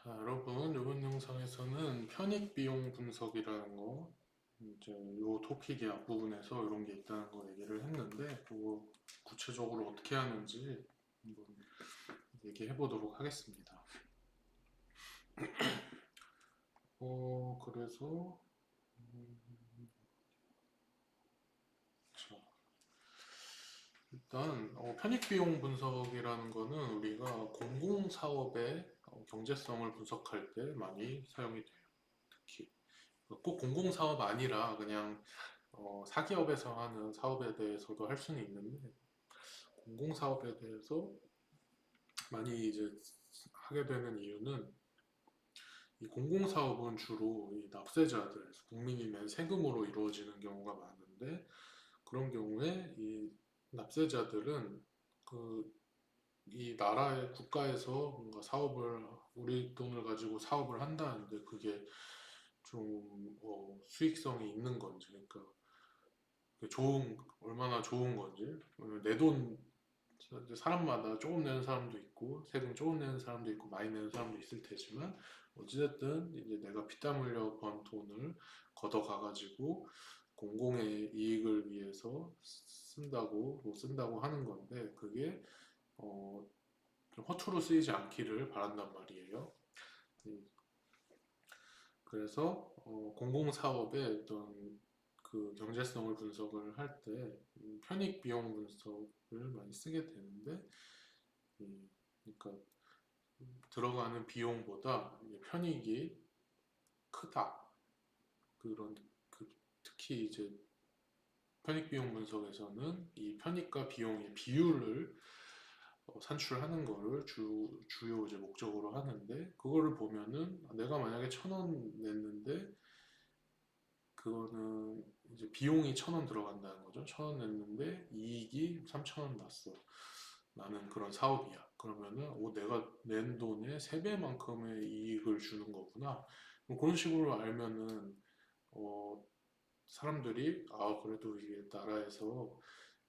자, 여러분, 이번 영상에서는 편익 비용 분석이라는 거, 이제 요 토픽의 앞부분에서 이런 게 있다는 거 얘기를 했는데, 그거 구체적으로 어떻게 하는지 한번 얘기해 보도록 하겠습니다. 그래서, 자, 일단, 편익 비용 분석이라는 거는 우리가 공공사업의 경제성을 분석할 때 많이 사용이 돼요. 특히. 꼭 공공사업 아니라 그냥 사기업에서 하는 사업에 대해서도 할 수는 있는데 공공사업에 대해서 많이 이제 하게 되는 이유는 이 공공사업은 주로 이 납세자들, 국민이 낸 세금으로 이루어지는 경우가 많은데 그런 경우에 이 납세자들은 이 나라의 국가에서 뭔가 사업을 우리 돈을 가지고 사업을 한다는데 그게 좀 수익성이 있는 건지 그러니까 얼마나 좋은 건지. 내 돈, 사람마다 조금 내는 사람도 있고, 세금 조금 내는 사람도 있고, 많이 내는 사람도 있을 테지만, 어찌됐든, 이제 내가 피땀 흘려 번 돈을 걷어가가지고, 공공의 이익을 위해서 못 쓴다고 하는 건데, 그게, 좀 허투루 쓰이지 않기를 바란단 말이에요. 그래서, 공공사업의 어떤 그 경제성을 분석을 할 때 편익 비용 분석을 많이 쓰게 되는데 그러니까 들어가는 비용보다 편익이 크다. 그런 특히 이제 편익 비용 분석에서는 이 편익과 비용의 비율을 산출하는 거를 주요 이제 목적으로 하는데 그거를 보면은 내가 만약에 1,000원 냈는데 그거는 이제 비용이 1,000원 들어간다는 거죠. 1,000원 냈는데 이익이 3,000원 났어. 나는 그런 사업이야. 그러면은 내가 낸 돈의 3배만큼의 이익을 주는 거구나. 뭐 그런 식으로 알면은 어, 사람들이 그래도 이게 나라에서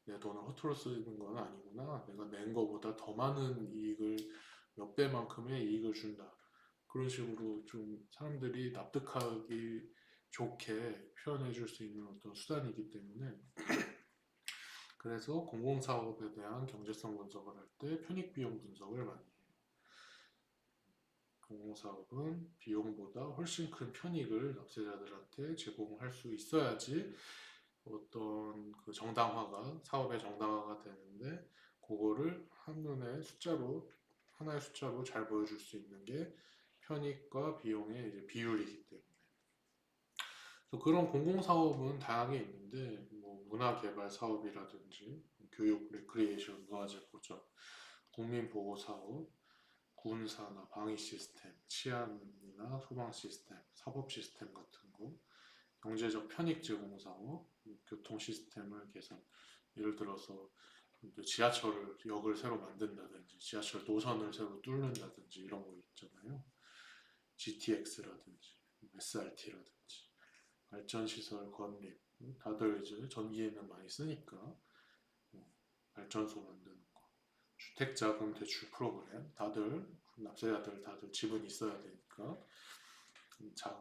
내 돈을 허투루 쓰는 건 아니구나. 내가 낸 거보다 더 많은 이익을 몇 배만큼의 이익을 준다. 그런 식으로 좀 사람들이 납득하기 좋게 표현해 줄 수 있는 어떤 수단이기 때문에 그래서 공공사업에 대한 경제성 분석을 할 때 편익비용 분석을 많이 해요. 공공사업은 비용보다 훨씬 큰 편익을 납세자들한테 제공할 수 있어야지 어떤 그 사업의 정당화가 되는데 그거를 하나의 숫자로 잘 보여줄 수 있는 게 편익과 비용의 이제 비율이기 때문에. 그래서 그런 공공사업은 다양하게 있는데 뭐 문화개발 사업이라든지 교육, 레크리에이션, 문화재 보전, 국민보호사업, 군사나 방위 시스템, 치안이나 소방 시스템, 사법 시스템 같은 거, 경제적 편익 제공 사업, 교통 시스템을 개선. 예를 들어서 역을 새로 만든다든지, 지하철 노선을 새로 뚫는다든지 이런 거 있잖아요. GTX라든지, SRT라든지. 발전시설 건립, 다들 이제 전기에는 많이 쓰니까 발전소 만드는 거, 주택자금 대출 프로그램, 납세자들 다들 집은 있어야 되니까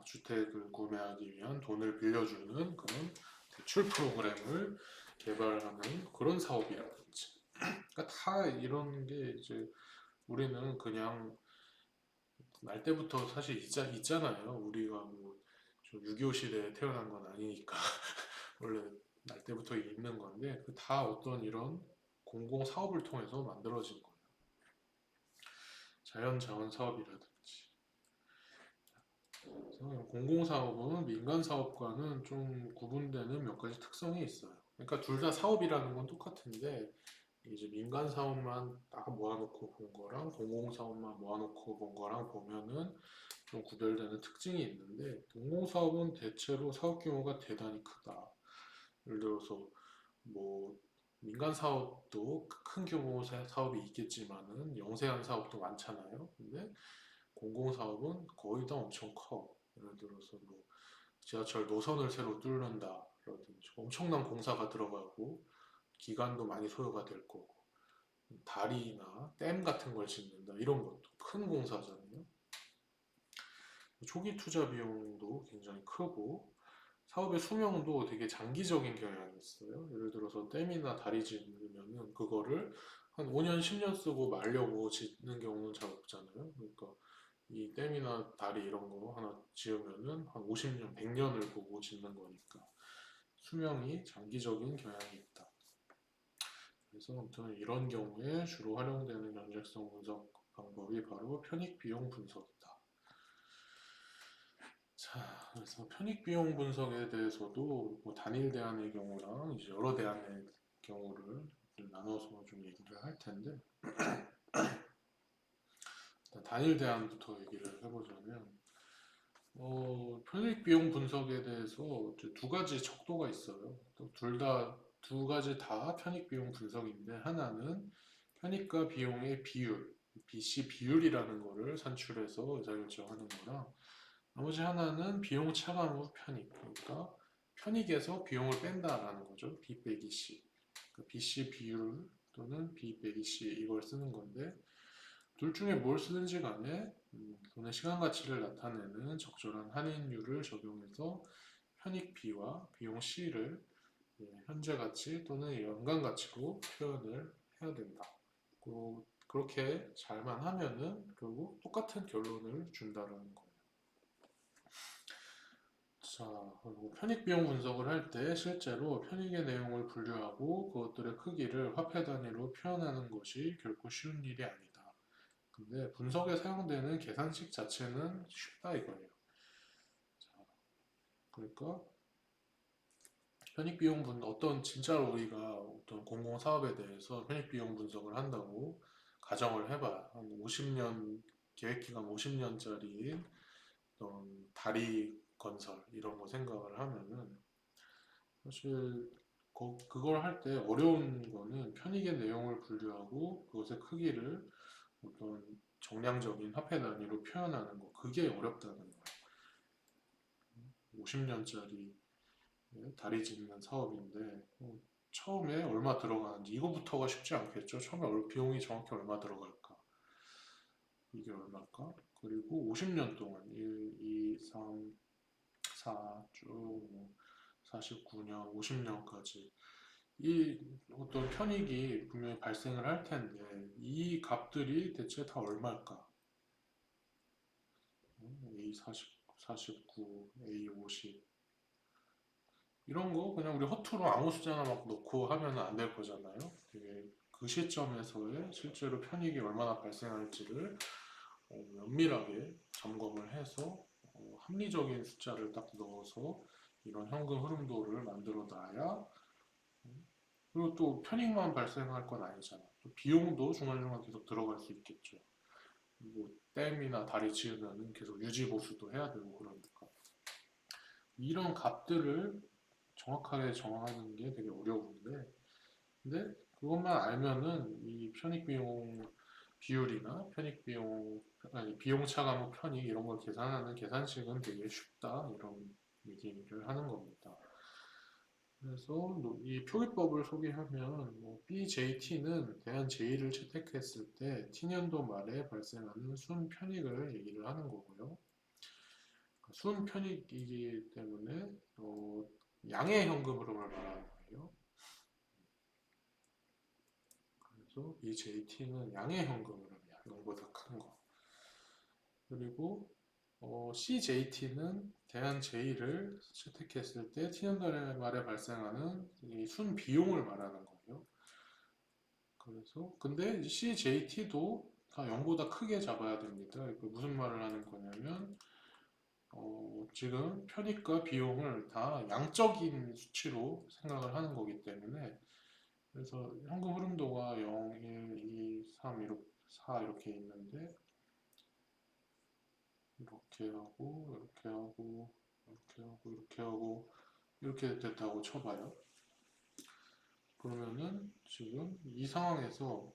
주택을 구매하기 위한 돈을 빌려주는 그런 대출 프로그램을 개발하는 그런 사업이라든지. 그러니까 다 이런 게 이제 우리는 그냥 날 때부터 사실 있잖아요. 우리가 뭐 6.25 시대에 태어난 건 아니니까. 원래 날 때부터 있는 건데 그 다 어떤 이런 공공 사업을 통해서 만들어진 거예요. 자연 자원 사업이라든지. 그래서 공공 사업은 민간 사업과는 좀 구분되는 몇 가지 특성이 있어요. 그러니까 둘 다 사업이라는 건 똑같은데 이제 민간 사업만 딱 모아놓고 본 거랑 공공 사업만 모아놓고 본 거랑 보면은 좀 구별되는 특징이 있는데 공공 사업은 대체로 사업 규모가 대단히 크다. 예를 들어서 뭐 민간 사업도 큰 규모 사업이 있겠지만은 영세한 사업도 많잖아요. 근데 공공 사업은 거의 다 엄청 커. 예를 들어서 뭐 지하철 노선을 새로 뚫는다라든지 엄청난 공사가 들어가고 기간도 많이 소요가 될 거고 다리나 댐 같은 걸 짓는다 이런 것도 큰 공사잖아요. 초기 투자 비용도 굉장히 크고 사업의 수명도 되게 장기적인 경향이 있어요. 예를 들어서 댐이나 다리 짓으면은 그거를 한 5년, 10년 쓰고 말려고 짓는 경우는 잘 없잖아요. 그러니까 이 댐이나 다리 이런 거 하나 지으면은 한 50년, 100년을 보고 짓는 거니까 수명이 장기적인 경향이 있다. 그래서 아무튼 이런 경우에 주로 활용되는 연재성 분석 방법이 바로 편익 비용 분석이다. 자, 그래서 편익 비용 분석에 대해서도 뭐 단일 대안의 경우랑 이제 여러 대안의 경우를 좀 나눠서 좀 얘기를 할 텐데, 일단 단일 대안부터 얘기를 해보자면, 편익 비용 분석에 대해서 이제 두 가지 척도가 있어요. 두 가지 다 편익 비용 분석인데, 하나는 편익과 비용의 비율, BC 비율이라는 거를 산출해서 의사결정하는 거랑, 나머지 하나는 비용 차감 후 편익, 그러니까 편익에서 비용을 뺀다라는 거죠. B 빼기 C. 그러니까 BC 비율 또는 B 빼기 C 이걸 쓰는 건데 둘 중에 뭘 쓰든지 간에 돈의 시간 가치를 나타내는 적절한 할인율을 적용해서 편익 B와 비용 C를 현재 가치 또는 연간 가치로 표현을 해야 된다. 그렇게 잘만 하면은 결국 똑같은 결론을 준다라는 거예요. 자, 그리고 편익 비용 분석을 할 때 실제로 편익의 내용을 분류하고 그것들의 크기를 화폐 단위로 표현하는 것이 결코 쉬운 일이 아니다. 근데 분석에 사용되는 계산식 자체는 쉽다 이거예요. 자, 그러니까 편익 비용 어떤 진짜로 우리가 어떤 공공 사업에 대해서 편익 비용 분석을 한다고 가정을 해봐요. 한 50년 계획 기간 50년짜리인 어떤 다리 건설 이런 거 생각을 하면은 사실 그걸 할 때 어려운 거는 편익의 내용을 분류하고 그것의 크기를 어떤 정량적인 화폐 단위로 표현하는 거 그게 어렵다는 거예요. 50년짜리 다리 짓는 사업인데 처음에 얼마 들어가는지 이거부터가 쉽지 않겠죠. 처음에 비용이 정확히 얼마 들어갈까? 이게 얼마일까? 그리고 50년 동안 1, 2, 3, 4 쭉 49년, 50년까지 이 어떤 편익이 분명히 발생을 할 텐데 이 값들이 대체 다 얼마일까? A40, 49, A50 이런 거 그냥 우리 허투루 아무 숫자나 막 넣고 하면 안 될 거잖아요. 되게 그 시점에서의 실제로 편익이 얼마나 발생할지를 면밀하게 점검을 해서 합리적인 숫자를 딱 넣어서 이런 현금 흐름도를 만들어 놔야 그리고 또 편익만 발생할 건 아니잖아. 또 비용도 중간중간 계속 들어갈 수 있겠죠. 뭐 댐이나 다리 지으면 계속 유지 보수도 해야 되고 그러니까 이런 값들을 정확하게 정하는 게 되게 어려운데 근데 그것만 알면은 이 편익비용 비율이나 편익비용 아니 비용 차감 후 편익 이런 걸 계산하는 계산식은 되게 쉽다 이런 얘기를 하는 겁니다. 그래서 이 표기법을 소개하면 BJT는 대한 제의를 채택했을 때 T년도 말에 발생하는 순 편익을 얘기를 하는 거고요. 순 편익이기 때문에 양의 현금 흐름을 말하는 거예요. 그래서 BJT는 양의 현금 흐름이야. 0보다 큰 거. 그리고 CJT는 대한 제의를 채택했을 때 T년도 말에 발생하는 이 순 비용을 말하는 거예요. 그래서 근데 CJT도 다 0보다 크게 잡아야 됩니다. 무슨 말을 하는 거냐면 지금 편익과 비용을 다 양적인 수치로 생각을 하는 거기 때문에 그래서 현금 흐름도가 0, 1, 2, 3, 1, 4 이렇게 있는데 이렇게 하고 이렇게 하고 이렇게 하고 이렇게 하고 이렇게 됐다고 쳐봐요. 그러면은 지금 이 상황에서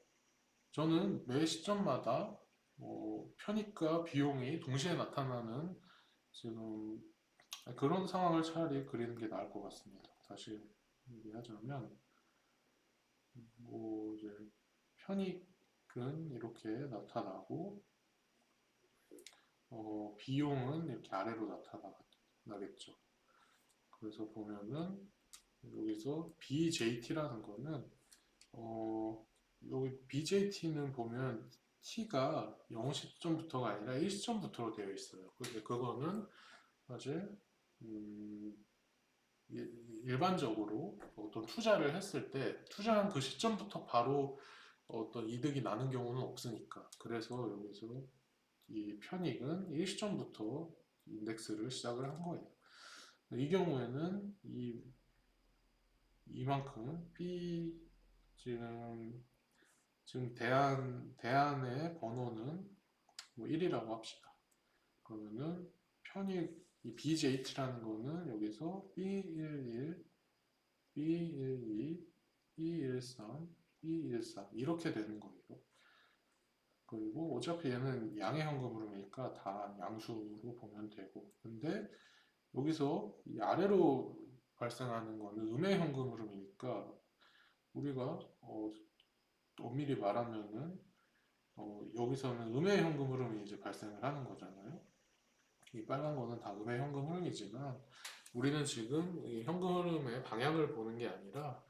저는 매 시점마다 편익과 비용이 동시에 나타나는 지금 그런 상황을 차라리 그리는 게 나을 것 같습니다. 다시 얘기하자면 이제 편익은 이렇게 나타나고 비용은 이렇게 아래로 나타나겠죠. 그래서 보면은 여기서 BJT라는 거는 여기 BJT는 보면 T가 0시점부터가 아니라 1시점부터로 되어 있어요. 근데 그거는 사실 일반적으로 어떤 투자를 했을 때 투자한 그 시점부터 바로 어떤 이득이 나는 경우는 없으니까. 그래서 여기서 이 편익은 일시점부터 인덱스를 시작을 한 거예요. 이 경우에는 이만큼 B 지금 대안의 번호는 뭐 1이라고 합시다. 그러면은 편익 이 BJT라는 거는 여기서 B11, B12, B13, B14 이렇게 되는 거예요. 그리고 어차피 얘는 양의 현금 흐름이니까 다 양수로 보면 되고, 근데 여기서 이 아래로 발생하는 거는 음의 현금 흐름이니까 우리가 엄밀히 말하면은 여기서는 음의 현금 흐름이 이제 발생을 하는 거잖아요. 이 빨간 거는 다 음의 현금 흐름이지만 우리는 지금 이 현금 흐름의 방향을 보는 게 아니라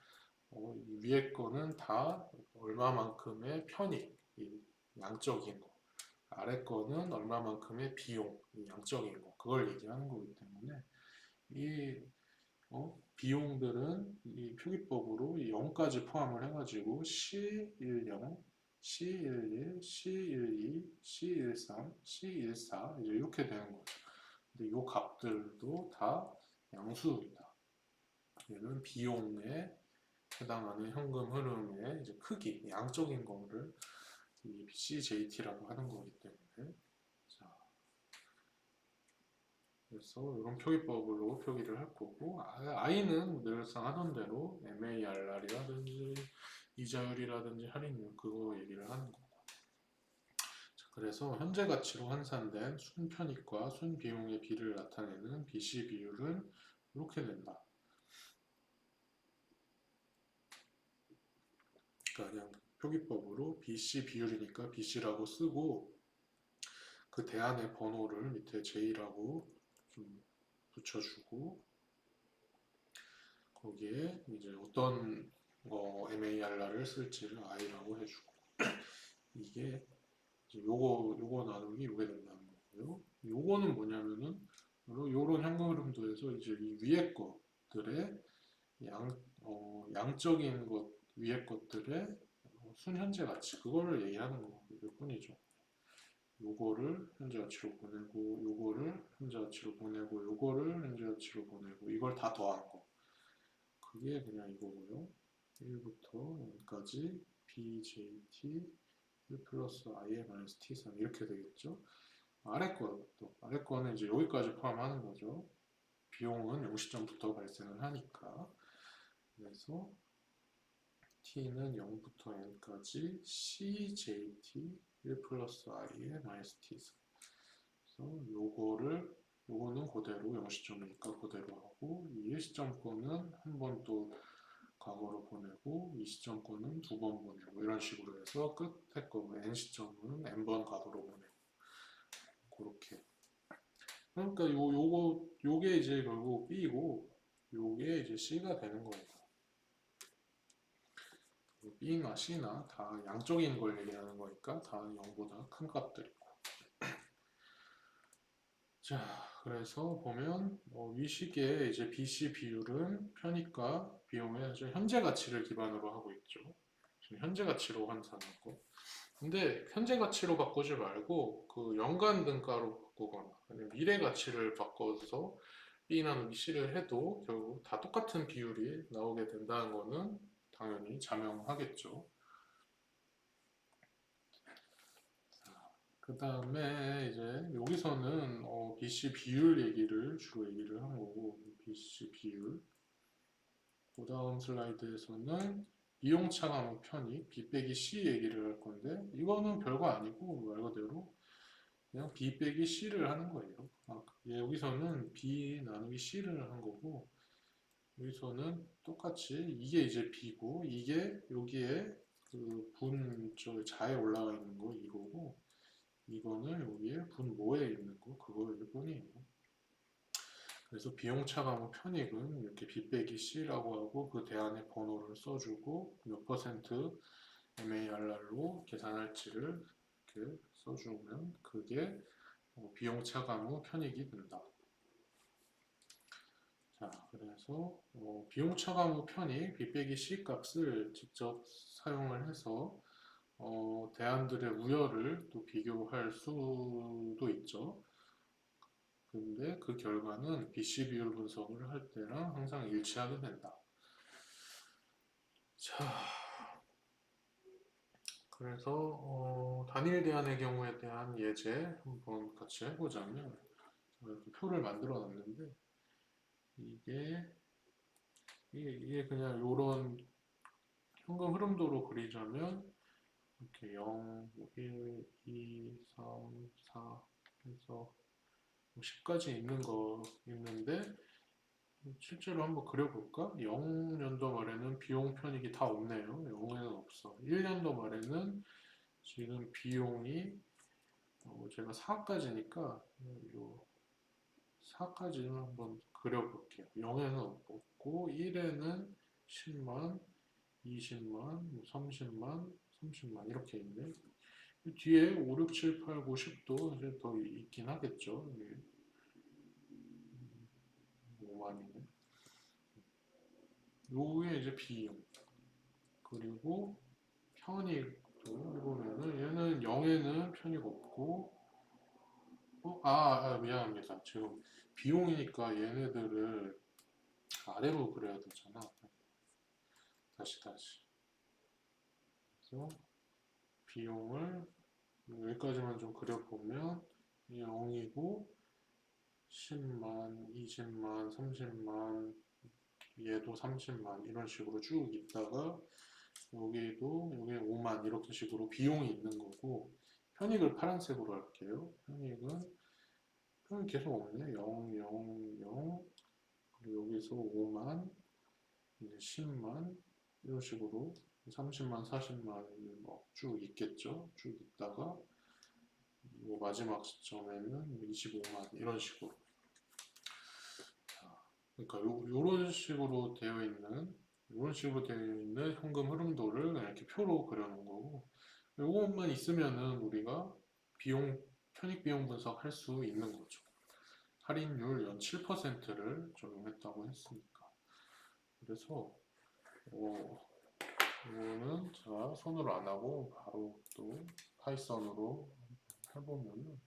이 위에 거는 다 얼마만큼의 편익, 이 양적인 거, 아래 거는 얼마만큼의 비용, 이 양적인 거, 그걸 얘기하는 거기 때문에 이 비용들은 이 표기법으로 0까지 포함을 해가지고 C10, C11, C12, C13, C14 이제 이렇게 되는 거죠. 근데 이 값들도 다 양수입니다. 얘는 비용에 해당하는 현금 흐름의 이제 크기, 양적인 거를 이 CJT라고 하는 거기 때문에 자, 그래서 이런 표기법으로 표기를 할 거고 I는 늘상 하던 대로 MARR이라든지 이자율이라든지 할인율 그거 얘기를 하는 거고 자, 그래서 현재 가치로 환산된 순편익과 순비용의 비를 나타내는 BC 비율은 이렇게 된다. 그러니까 그냥 표기법으로 BC 비율이니까 BC라고 쓰고 그 대안의 번호를 밑에 J라고 좀 붙여주고 거기에 이제 어떤 MARR을 쓸지를 I라고 해주고 이게 이제 요거 나누기 요게 된다는 거고요. 요거는 뭐냐면은 요런 현금 흐름도에서 이제 이 위에 것들의 양적인 것 위에 것들의 순현재 가치 그거를 얘기하는 거일 뿐이죠. 요거를 현재 가치로 보내고 요거를 현재 가치로 보내고 요거를 현재 가치로 보내고 이걸 다 더한 거 그게 그냥 이거고요. 1부터 0까지 BJT 1 플러스 IM 마이너스 T3 이렇게 되겠죠. 아래 거는 이제 여기까지 포함하는 거죠. 비용은 0시점부터 발생을 하니까 그래서 T는 0부터 N까지 CJT 1 플러스 I의 마이너스 T3 그래서 요거는 그대로 0시점이니까 그대로 하고 이 1시점 거는 한 번 또 과거로 보내고 이 시점 거는 두 번 보내고 이런 식으로 해서 끝에 거 N시점은 N번 과거로 보내고 그렇게 그러니까 요게 이제 결국 B이고 요게 이제 C가 되는 거예요. B나 C나 다 양적인 걸 얘기하는 거니까 다 0보다 큰 값들이고 자 그래서 보면 위식의 이제 BC 비율은 편익과 비용의 현재 가치를 기반으로 하고 있죠. 지금 현재 가치로 환산하고 근데 현재 가치로 바꾸지 말고 그 연간 등가로 바꾸거나 아니면 미래 가치를 바꿔서 B 나누기 C를 해도 결국 다 똑같은 비율이 나오게 된다는 거는 당연히 자명하겠죠. 그 다음에 이제 여기서는 BC 비율 얘기를 주로 얘기를 한 거고 BC 비율 그 다음 슬라이드에서는 비용 차감 편익 B 빼기 C 얘기를 할 건데 이거는 별거 아니고 말 그대로 그냥 B 빼기 C를 하는 거예요. 여기서는 B 나누기 C를 한 거고 여기서는 똑같이 이게 이제 B고 이게 여기에 그 저 자에 올라가 있는 거 이거고 이거는 여기에 분모에 있는 거 그거일 뿐이에요. 그래서 비용 차감후 편익은 이렇게 B 빼기 C라고 하고 그 대안에 번호를 써주고 몇 퍼센트 MARR로 계산할지를 이렇게 써주면 그게 비용 차감 후 편익이 된다. 자, 그래서 비용 차감 후 편익 B 빼기 C 값을 직접 사용을 해서 대안들의 우열을 또 비교할 수도 있죠. 근데 그 결과는 BC 비율 분석을 할 때랑 항상 일치하게 된다. 자, 그래서 단일 대안의 경우에 대한 예제 한번 같이 해보자면 이렇게 표를 만들어 놨는데 이게 그냥 이런 현금 흐름도로 그리자면 이렇게 0, 1, 2, 3, 4 해서 10까지 있는데 실제로 한번 그려볼까? 0년도 말에는 비용 편익이 다 없네요. 0에는 없어. 1년도 말에는 지금 비용이 제가 4까지니까 요 4까지는 한번 그려볼게요. 0에는 없고 1에는 10만, 20만, 30만, 30만 이렇게 있네. 뒤에 5, 6, 7, 8, 9, 10도 이제 더 있긴 하겠죠. 5만이네. 요게 이제 비용. 그리고 편익도 해보면은 얘는 0에는 편익 없고 미안합니다. 지금 비용이니까 얘네들을 아래로 그려야 되잖아. 다시 그래서 비용을 여기까지만 좀 그려보면 0이고 10만, 20만, 30만 얘도 30만 이런 식으로 쭉 있다가 여기 5만 이렇게 식으로 비용이 있는 거고 편익을 파란색으로 할게요. 편익은 계속 없네. 0, 0, 0 그리고 여기서 5만 이제 10만 이런 식으로 30만, 40만이 쭉 있겠죠. 쭉 있다가 마지막 시점에는 25만 이런 식으로 그러니까 요런 식으로 되어 있는 현금 흐름도를 이렇게 표로 그려놓은 거고 요것만 있으면은 우리가 편익 비용 분석할 수 있는 거죠. 할인율 연 7%를 적용했다고 했으니까. 그래서 이거는 제가 손으로 안 하고 바로 또 파이썬으로 해보면은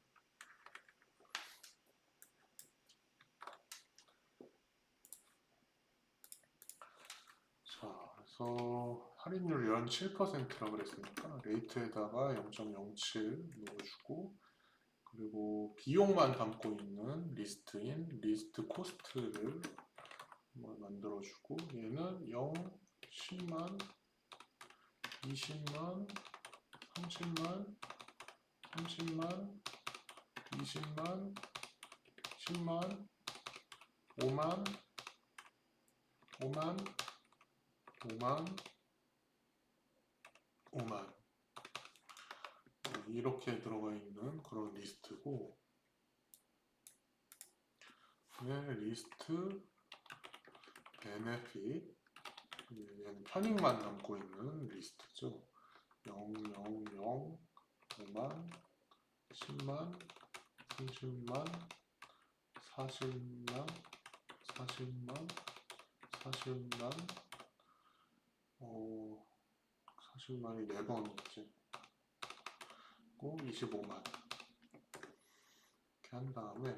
자, 그래서 할인율 연 7%라고 그랬으니까 레이트에다가 0.07 넣어주고 그리고 비용만 담고 있는 리스트인 리스트 코스트를 만들어주고 얘는 0, 10만, 20만, 30만, 30만, 20만, 10만, 5만, 5만, 5만, 5만 이렇게 들어가 있는 그런 리스트고 리스트 베네핏 얘는 편익만 담고 있는 리스트죠. 0, 0, 0, 5만, 10만, 30만, 40만, 40만, 40만, 40만이 4번이지. 25만 이렇게 한 다음에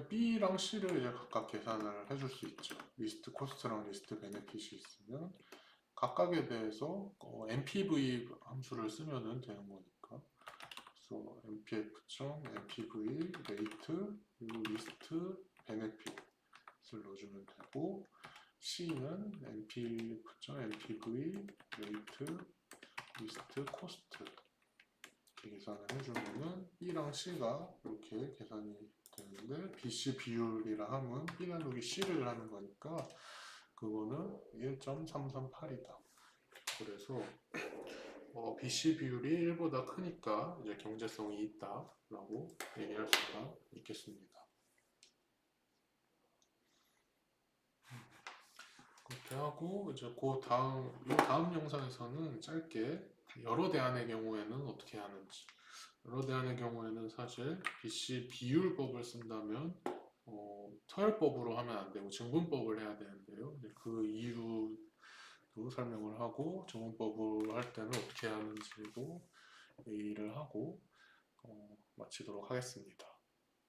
B랑 C를 이제 각각 계산을 해줄 수 있죠. 리스트 코스트랑 리스트 베네핏이 있으면 각각에 대해서 MPV 함수를 쓰면 되는 거니까 그래서 MPF.MPV 레이트 그리고 리스트 베네핏을 넣어주면 되고 C는 MPF.MPV 레이트 리스트 코스트 계산을 해주면은 B랑 C가 이렇게 계산이 되는데 BC 비율이라 하면 B 나누기 C를 하는 거니까 그거는 1.338이다. 그래서 BC 비율이 1보다 크니까 이제 경제성이 있다라고 얘기할 수가 있겠습니다. 그렇게 하고 이제 이 다음 영상에서는 짧게 여러 대안의 경우에는 어떻게 하는지, 여러 대안의 경우에는 사실 BC 비율법을 쓴다면 서열법으로 하면 안 되고 증분법을 해야 되는데요. 그 이유도 설명을 하고 증분법을 할 때는 어떻게 하는지도 얘기를 하고 마치도록 하겠습니다.